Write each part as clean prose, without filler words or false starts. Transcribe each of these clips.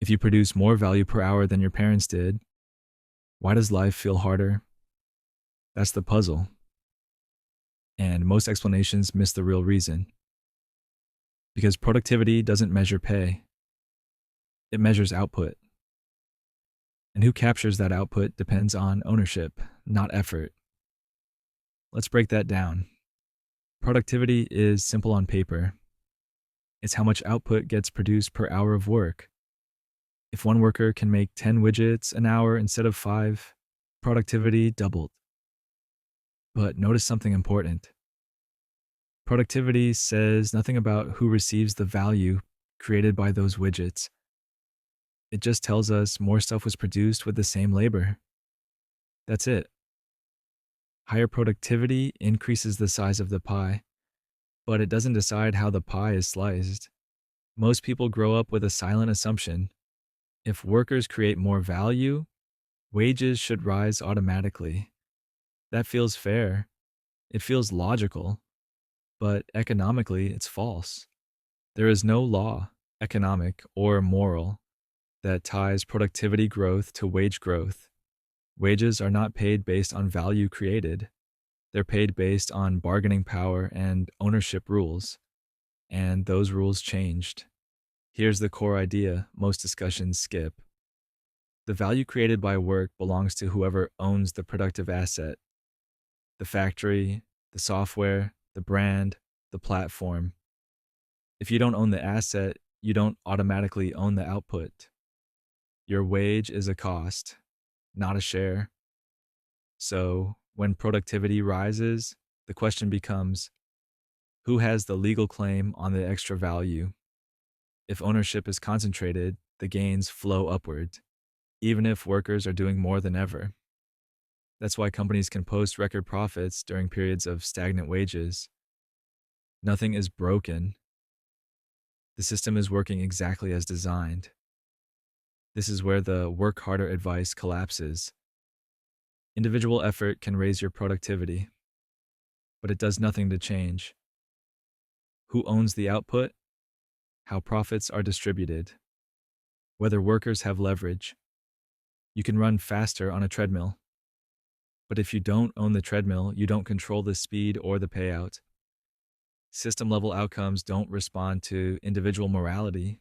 If you produce more value per hour than your parents did, why does life feel harder? That's the puzzle. And most explanations miss the real reason. Because productivity doesn't measure pay, it measures output. And who captures that output depends on ownership, not effort. Let's break that down. Productivity is simple on paper. It's how much output gets produced per hour of work. If one worker can make 10 widgets an hour instead of 5, productivity doubled. But notice something important. Productivity says nothing about who receives the value created by those widgets. It just tells us more stuff was produced with the same labor. That's it. Higher productivity increases the size of the pie, but it doesn't decide how the pie is sliced. Most people grow up with a silent assumption. If workers create more value, wages should rise automatically. That feels fair. It feels logical. But economically, it's false. There is no law, economic or moral, that ties productivity growth to wage growth. Wages are not paid based on value created. They're paid based on bargaining power and ownership rules. And those rules changed. Here's the core idea most discussions skip. The value created by work belongs to whoever owns the productive asset: the factory, the software, the brand, the platform. If you don't own the asset, you don't automatically own the output. Your wage is a cost, not a share. So, when productivity rises, the question becomes, who has the legal claim on the extra value? If ownership is concentrated, the gains flow upward, even if workers are doing more than ever. That's why companies can post record profits during periods of stagnant wages. Nothing is broken. The system is working exactly as designed. This is where the work harder advice collapses. Individual effort can raise your productivity, but it does nothing to change who owns the output, how profits are distributed, whether workers have leverage. You can run faster on a treadmill, but if you don't own the treadmill, you don't control the speed or the payout. System-level outcomes don't respond to individual morality.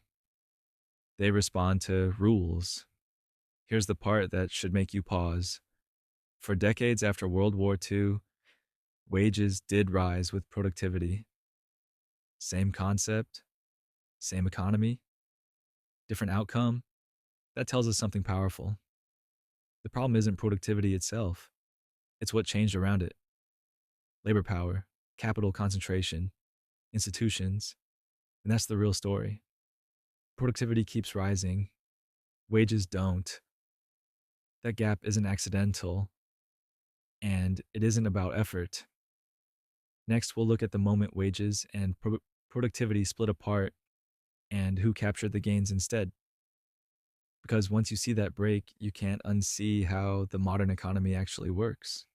They respond to rules. Here's the part that should make you pause. For decades after World War II, wages did rise with productivity. Same concept, same economy, different outcome. That tells us something powerful. The problem isn't productivity itself. It's what changed around it. Labor power, capital concentration, institutions, and that's the real story. Productivity keeps rising. Wages don't. That gap isn't accidental, and it isn't about effort. Next, we'll look at the moment wages and productivity split apart and who captured the gains instead. Because once you see that break, you can't unsee how the modern economy actually works.